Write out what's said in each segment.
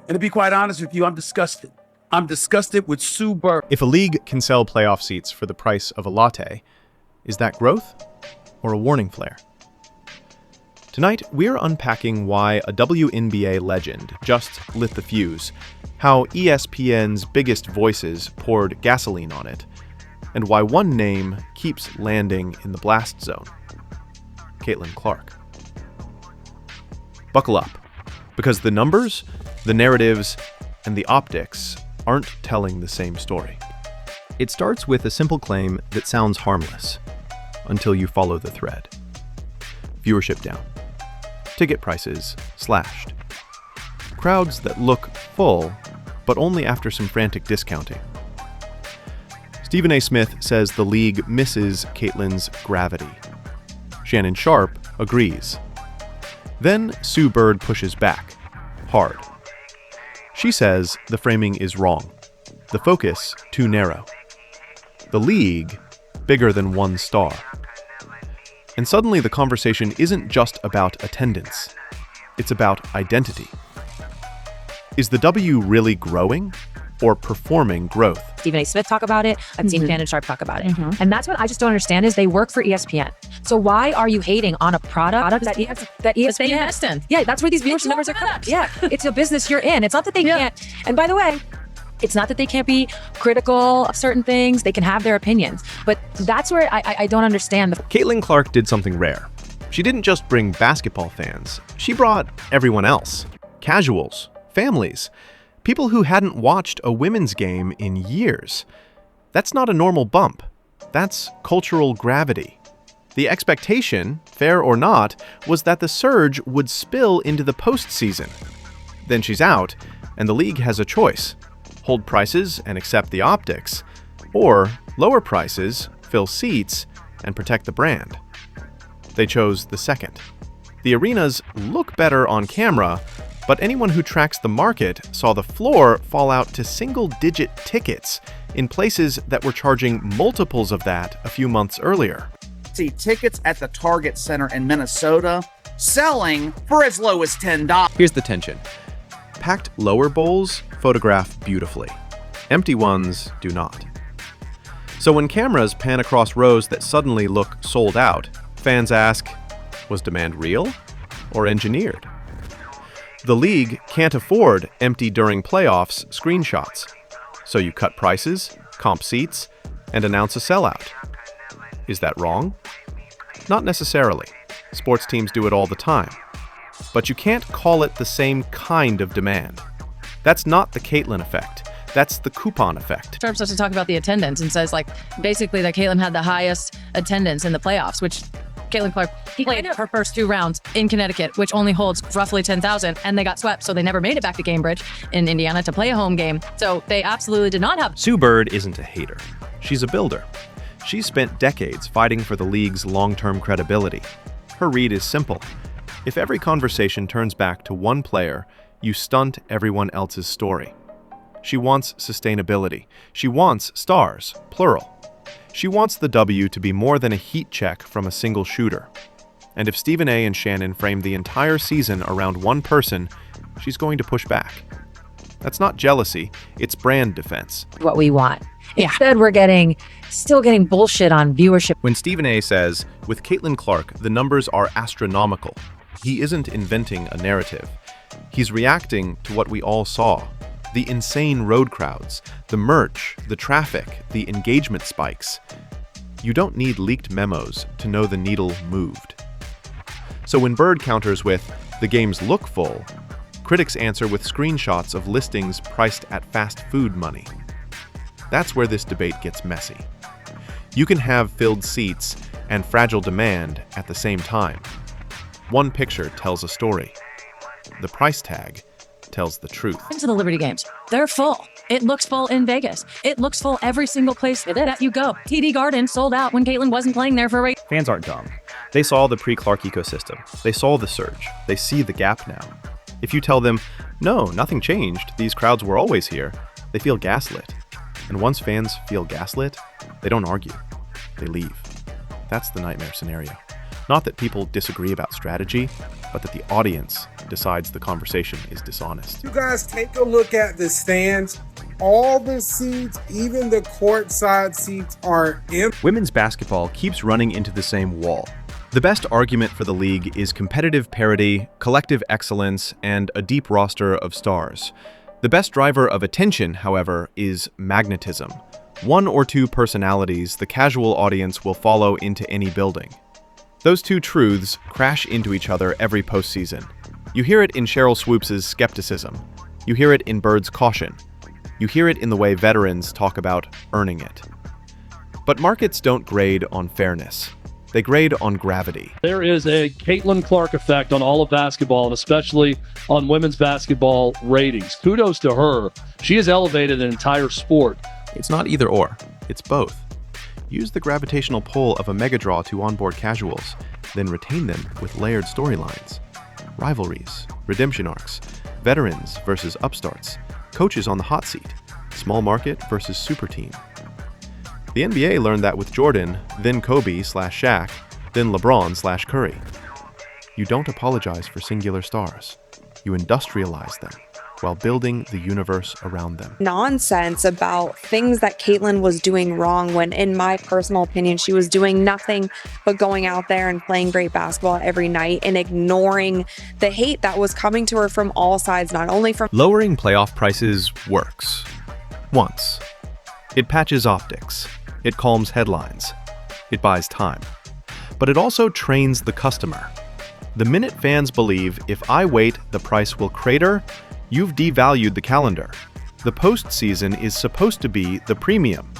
And to be quite honest with you, I'm disgusted. I'm disgusted with Sue Bird. If a league can sell playoff seats for the price of a latte, is that growth or a warning flare? Tonight, we're unpacking why a WNBA legend just lit the fuse, how ESPN's biggest voices poured gasoline on it, and why one name keeps landing in the blast zone: Caitlin Clark. Buckle up, because the numbers, the narratives, and the optics aren't telling the same story. It starts with a simple claim that sounds harmless, until you follow the thread. Viewership down. Ticket prices slashed. Crowds that look full, but only after some frantic discounting. Stephen A. Smith says the league misses Caitlin's gravity. Shannon Sharpe agrees. Then Sue Bird pushes back, hard. She says the framing is wrong, the focus too narrow. The league bigger than one star. And suddenly the conversation isn't just about attendance, it's about identity. Is the W really growing or performing growth? Stephen A. Smith talk about it. I've seen Shannon Sharpe talk about it. And that's what I just don't understand is they work for ESPN. So why are you hating on a product that ESPN invest in? Yeah, that's where these viewership numbers are coming. Yeah, it's a business you're in. It's not that they can't. And by the way, it's not that they can't be critical of certain things. They can have their opinions. But that's where I don't understand. Caitlin Clark did something rare. She didn't just bring basketball fans. She brought everyone else. Casuals, families, people who hadn't watched a women's game in years. That's not a normal bump. That's cultural gravity. The expectation, fair or not, was that the surge would spill into the postseason. Then she's out, and the league has a choice: hold prices and accept the optics, or lower prices, fill seats, and protect the brand. They chose the second. The arenas look better on camera, but anyone who tracks the market saw the floor fall out to single-digit tickets in places that were charging multiples of that a few months earlier. See tickets at the Target Center in Minnesota selling for as low as $10. Here's the tension. Packed lower bowls photograph beautifully. Empty ones do not. So when cameras pan across rows that suddenly look sold out, fans ask, was demand real or engineered? The league can't afford empty during playoffs screenshots. So you cut prices, comp seats, and announce a sellout. Is that wrong? Not necessarily. Sports teams do it all the time. But you can't call it the same kind of demand. That's not the Caitlin effect. That's the coupon effect. Sharpe starts to talk about the attendance and says, basically that Caitlin had the highest attendance in the playoffs, which Caitlin Clark played her first 2 rounds in Connecticut, which only holds roughly 10,000, and they got swept, so they never made it back to Cambridge in Indiana to play a home game. So they absolutely did not have. Sue Bird isn't a hater. She's a builder. She's spent decades fighting for the league's long-term credibility. Her read is simple. If every conversation turns back to one player, you stunt everyone else's story. She wants sustainability. She wants stars, plural. She wants the W to be more than a heat check from a single shooter. And if Stephen A. and Shannon frame the entire season around one person, she's going to push back. That's not jealousy, it's brand defense. What we want. Instead, we're still getting bullshit on viewership. When Stephen A. says, with Caitlin Clark, the numbers are astronomical, he isn't inventing a narrative. He's reacting to what we all saw. The insane road crowds, the merch, the traffic, the engagement spikes. You don't need leaked memos to know the needle moved. So when Bird counters with, the games look full, critics answer with screenshots of listings priced at fast food money. That's where this debate gets messy. You can have filled seats and fragile demand at the same time. One picture tells a story. The price tag tells the truth. Into the Liberty Games, they're full. It looks full in Vegas. It looks full every single place that you go. TD Garden sold out when Caitlin wasn't playing there for a race. Fans aren't dumb. They saw the pre-Clark ecosystem. They saw the surge. They see the gap now. If you tell them, no, nothing changed, these crowds were always here, they feel gaslit. And once fans feel gaslit, they don't argue. They leave. That's the nightmare scenario. Not that people disagree about strategy, but that the audience decides the conversation is dishonest. You guys take a look at the stands. All the seats, even the courtside seats, are empty. Women's basketball keeps running into the same wall. The best argument for the league is competitive parity, collective excellence, and a deep roster of stars. The best driver of attention, however, is magnetism. One or two personalities the casual audience will follow into any building. Those two truths crash into each other every postseason. You hear it in Sheryl Swoopes' skepticism. You hear it in Bird's caution. You hear it in the way veterans talk about earning it. But markets don't grade on fairness. They grade on gravity. There is a Caitlin Clark effect on all of basketball, and especially on women's basketball ratings. Kudos to her. She has elevated an entire sport. It's not either or, it's both. Use the gravitational pull of a megadraw to onboard casuals, then retain them with layered storylines. Rivalries, redemption arcs, veterans versus upstarts, coaches on the hot seat, small market versus super team. The NBA learned that with Jordan, then Kobe/Shaq, then LeBron/Curry. You don't apologize for singular stars. You industrialize them while building the universe around them. Nonsense about things that Caitlin was doing wrong when, in my personal opinion, she was doing nothing but going out there and playing great basketball every night and ignoring the hate that was coming to her from all sides, not only from... Lowering playoff prices works. Once. It patches optics. It calms headlines. It buys time. But it also trains the customer. The minute fans believe, if I wait, the price will crater, you've devalued the calendar. The postseason is supposed to be the premium.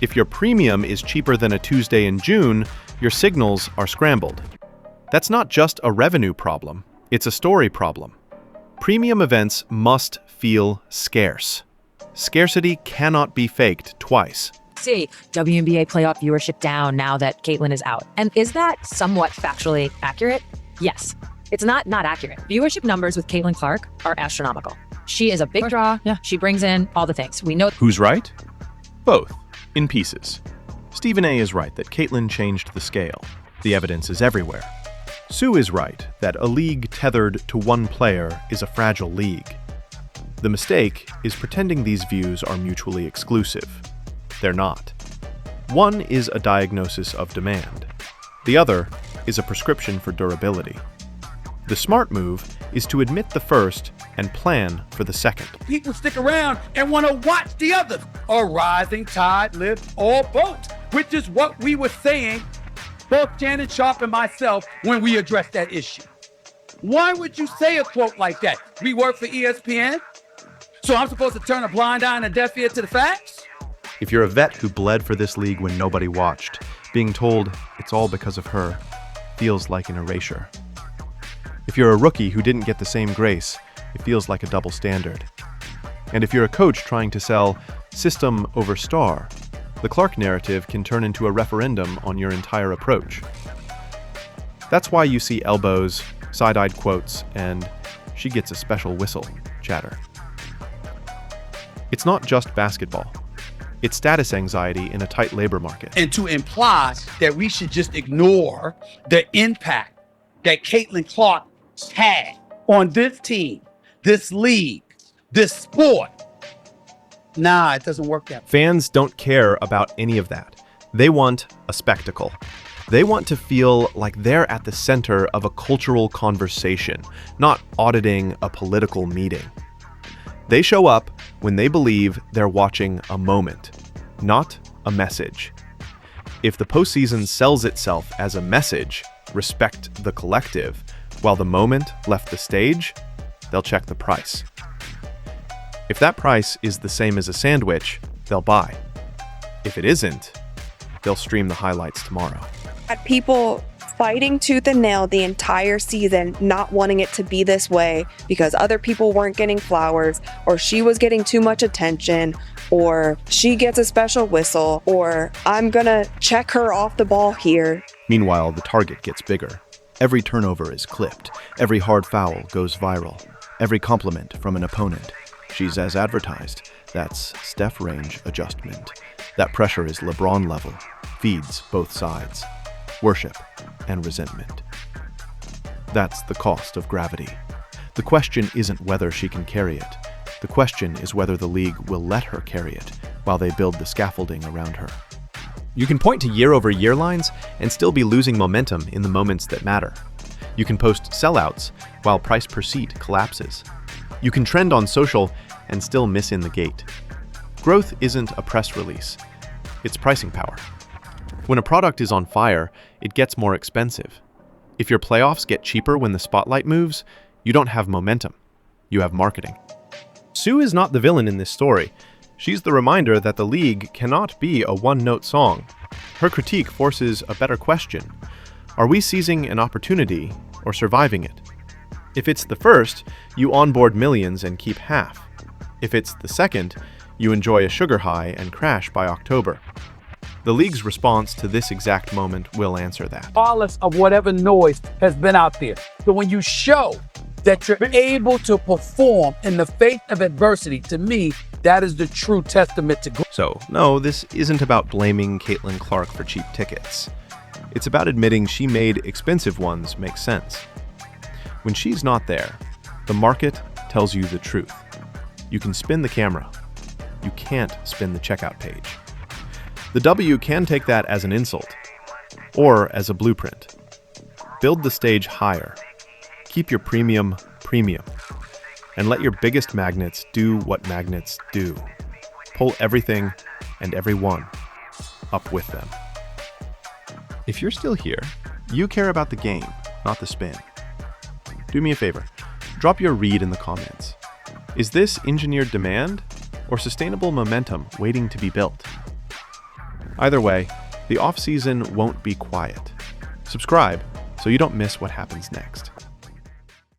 If your premium is cheaper than a Tuesday in June, your signals are scrambled. That's not just a revenue problem, it's a story problem. Premium events must feel scarce. Scarcity cannot be faked twice. See, WNBA playoff viewership down now that Caitlin is out. And is that somewhat factually accurate? Yes. It's not accurate. Viewership numbers with Caitlin Clark are astronomical. She is a big draw. Yeah. She brings in all the things. We know. Who's right? Both, in pieces. Stephen A. is right that Caitlin changed the scale. The evidence is everywhere. Sue is right that a league tethered to one player is a fragile league. The mistake is pretending these views are mutually exclusive. They're not. One is a diagnosis of demand. The other is a prescription for durability. The smart move is to admit the first and plan for the second. People stick around and want to watch the others. A rising tide lifts all boats, which is what we were saying, both Shannon, Sharpe, and myself, when we addressed that issue. Why would you say a quote like that? We work for ESPN? So I'm supposed to turn a blind eye and a deaf ear to the facts? If you're a vet who bled for this league when nobody watched, being told it's all because of her feels like an erasure. If you're a rookie who didn't get the same grace, it feels like a double standard. And if you're a coach trying to sell system over star, the Clark narrative can turn into a referendum on your entire approach. That's why you see elbows, side-eyed quotes, and she gets a special whistle chatter. It's not just basketball. It's status anxiety in a tight labor market. And to imply that we should just ignore the impact that Caitlin Clark had on this team, this league, this sport. Nah, it doesn't work that way. Fans don't care about any of that. They want a spectacle. They want to feel like they're at the center of a cultural conversation, not auditing a political meeting. They show up when they believe they're watching a moment, not a message. If the postseason sells itself as a message, respect the collective, while the moment left the stage, they'll check the price. If that price is the same as a sandwich, they'll buy. If it isn't, they'll stream the highlights tomorrow. Had people fighting tooth and nail the entire season, not wanting it to be this way because other people weren't getting flowers, or she was getting too much attention, or she gets a special whistle, or I'm gonna check her off the ball here. Meanwhile, the target gets bigger. Every turnover is clipped. Every hard foul goes viral. Every compliment from an opponent. She's as advertised. That's Steph range adjustment. That pressure is LeBron level. Feeds both sides. worship, and resentment. That's the cost of gravity. The question isn't whether she can carry it. The question is whether the league will let her carry it while they build the scaffolding around her. You can point to year-over-year lines and still be losing momentum in the moments that matter. You can post sellouts while price per seat collapses. You can trend on social and still miss in the gate. Growth isn't a press release. It's pricing power. When a product is on fire, it gets more expensive. If your playoffs get cheaper when the spotlight moves, you don't have momentum. You have marketing. Sue is not the villain in this story. She's the reminder that the league cannot be a one-note song. Her critique forces a better question. Are we seizing an opportunity or surviving it? If it's the first, you onboard millions and keep half. If it's the second, you enjoy a sugar high and crash by October. The league's response to this exact moment will answer that. Regardless of whatever noise has been out there. So when you show that you're able to perform in the face of adversity, to me, that is the true testament to growth. So, no, this isn't about blaming Caitlin Clark for cheap tickets. It's about admitting she made expensive ones make sense. When she's not there, the market tells you the truth. You can spin the camera. You can't spin the checkout page. The W can take that as an insult, or as a blueprint. Build the stage higher. Keep your premium, and let your biggest magnets do what magnets do. Pull everything and everyone up with them. If you're still here, you care about the game, not the spin. Do me a favor, drop your read in the comments. Is this engineered demand or sustainable momentum waiting to be built? Either way, the off-season won't be quiet. Subscribe so you don't miss what happens next.